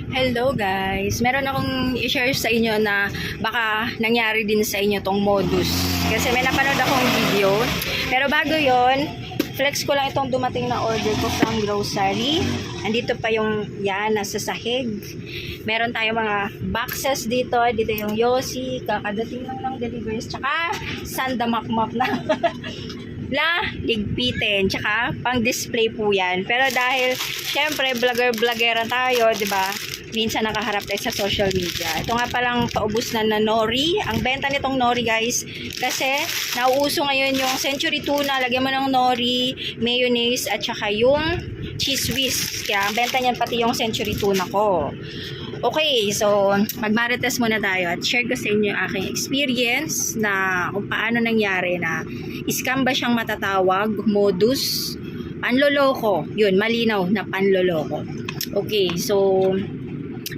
Hello guys! Meron akong i-share sa inyo na baka nangyari din sa inyo tong modus. Kasi may napanood akong video. Pero bago yon, flex ko lang itong dumating na order ko from grocery. Andito pa yung yan, nasa sahig. Meron tayong mga boxes dito. Dito yung Yossi, kakadating lang ng deliveries. Tsaka sandamakmak na. Ligpitin, tsaka pang display po yan. Pero dahil syempre vlogger-vloggera tayo, di ba? Minsan nakaharap tayo sa social media. Ito nga palang paubos na nori. Ang benta nitong nori guys, kasi nauuso ngayon yung century tuna, lagyan mo ng nori, mayonnaise, at saka yung cheese whiz. Kaya ang benta niyan pati yung century tuna ko. Okay, so magmarites muna tayo at share ko sa inyo yung aking experience na kung paano nangyari na scam ba siyang matatawag, modus, panloloko. Yun, malinaw na panloloko. Okay, so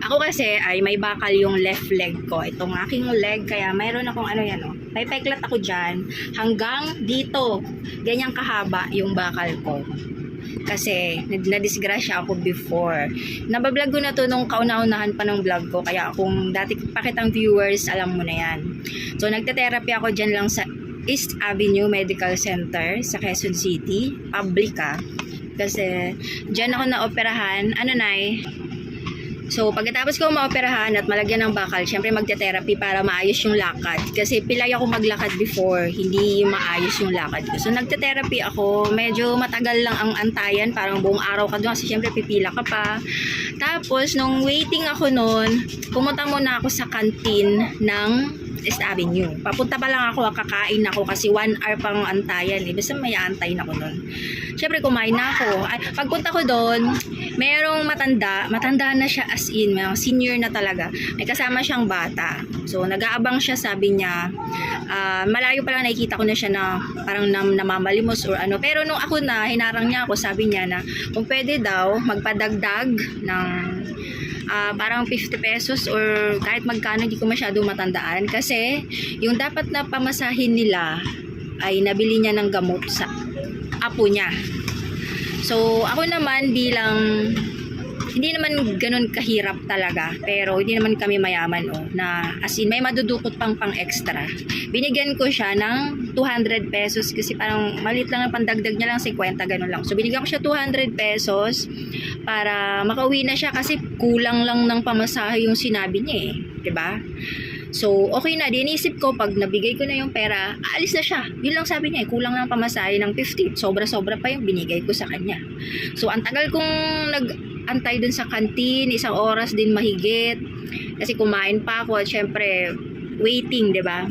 ako kasi ay may bakal yung left leg ko. Itong aking leg, kaya mayroon akong ano yan, oh. May peklat ako dyan hanggang dito. Ganyang kahaba yung bakal ko. Kasi nadisgrasya ako before. Nabablog ko na to nung kauna-unahan pa ng vlog ko. Kaya kung dati pakitang viewers, alam mo na yan. So nagte-therapy ako dyan lang sa East Avenue Medical Center sa Quezon City. Publica. Kasi dyan ako na-operahan. Ano na So, pagkatapos ko maoperahan at malagyan ng bakal, syempre magte-therapy para maayos yung lakad. Kasi pilay ako maglakad before, hindi maayos yung lakad ko. So, nagte-therapy ako. Medyo matagal lang ang antayan, parang buong araw ka doon kasi syempre pipila ka pa. Tapos, nung waiting ako noon, pumunta muna ako sa canteen ng East Avenue. Papunta pa lang ako, kakain ako kasi 1 hour pang antayan. Basta may aantayin ako noon. Syempre, kumain na ako. Ay, pagpunta ko doon, merong matanda na siya as in, senior na talaga. May kasama siyang bata. So, nag-aabang siya, sabi niya, malayo pa lang nakikita ko na siya na parang namamalimos or ano. Pero nung ako na, hinarang niya ako, sabi niya na kung pwede daw, magpadagdag ng parang 50 pesos or kahit magkano, hindi ko masyado matandaan. Kasi, yung dapat na pamasahin nila ay nabili niya ng gamot sa apo niya. So, ako naman hindi naman ganun kahirap talaga, pero hindi naman kami mayaman na as in may madudukot pang extra. Binigyan ko siya ng 200 pesos kasi parang malit lang ang pandagdag niya lang 50 ganun lang. So binigyan ko siya 200 pesos para makauwi na siya kasi kulang lang ng pamasahe yung sinabi niya 'di ba? So, okay na. Dinisip ko, pag nabigay ko na yung pera, aalis na siya. Yun lang sabi niya, kulang lang pamasahe ng 50. Sobra-sobra pa yung binigay ko sa kanya. So, ang tagal kong nag-antay dun sa canteen, 1 oras din mahigit. Kasi kumain pa ako at syempre, waiting, 'di ba?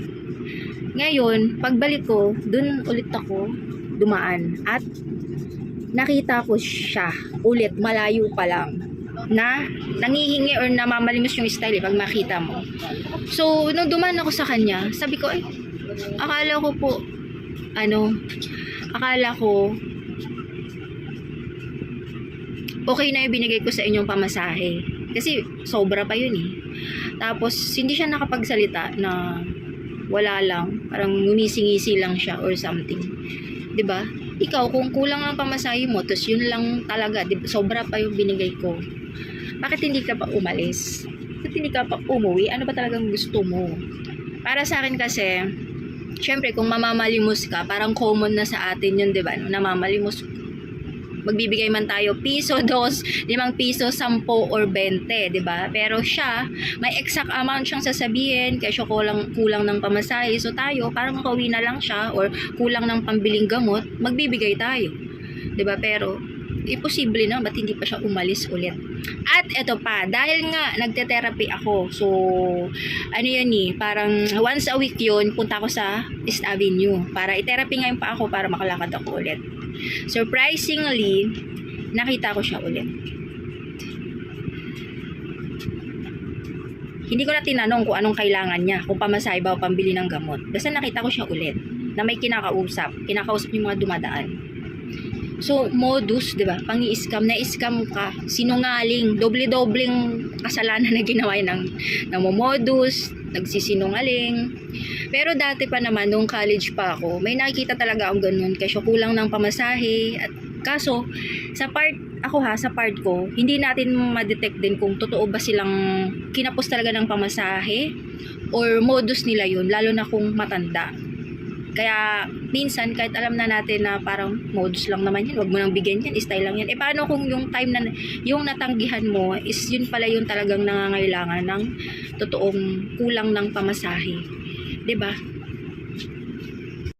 Ngayon, pagbalik ko, dun ulit ako dumaan. At nakita ko siya ulit, malayo pa lang, na nangihingi or namamalimos yung style pag makita mo. So, nung dumaan ako sa kanya, sabi ko, akala ko okay na yung binigay ko sa inyong pamasahe. Kasi sobra pa yun Tapos, hindi siya nakapagsalita na wala lang, parang ngumisi-ngisi lang siya or something. 'Di ba? Ikaw, kung kulang ang pamasahe mo, tapos yun lang talaga, sobra pa yung binigay ko. Bakit hindi ka pa umalis? Bakit hindi ka pa umuwi? Ano ba talagang gusto mo? Para sa akin kasi, syempre kung mamamalimos ka, parang common na sa atin yun, di ba? Namamalimos, magbibigay man tayo piso, 2, 5 piso, 10 or 20, di ba? Pero siya, may exact amount siyang sasabihin, kaya siya kulang ng pamasahe. So tayo, parang makauwi na lang siya or kulang ng pambiling gamot, magbibigay tayo. Di ba? Pero imposible na, ba't hindi pa siya umalis ulit? At eto pa, dahil nga nagte-therapy ako, so ano yun parang once a week yun, punta ako sa East Avenue para i-therapy ngayon pa ako para makalakad ako ulit. Surprisingly, nakita ko siya ulit. Hindi ko na tinanong kung anong kailangan niya, kung pamasahe ba o pambili ng gamot. Basta nakita ko siya ulit na may kinakausap yung mga dumadaan. So, modus, di ba? Pang-i-scam, na-scam ka, sinungaling, doble-dobleng kasalanan na ginawa ng modus, nagsisinungaling. Pero dati pa naman, nung college pa ako, may nakikita talaga akong ganun, kasi kulang ng pamasahe. At kaso, sa part ako sa part ko, hindi natin ma-detect din kung totoo ba silang kinapos talaga ng pamasahe or modus nila yun, lalo na kung matanda. Kaya minsan kahit alam na natin na parang modus lang naman yan, wag mo nang bigyan yan, style lang yan. Paano kung yung time na yung natanggihan mo is yun pala yung talagang nangangailangan ng totoong kulang ng pamasahe, 'di ba?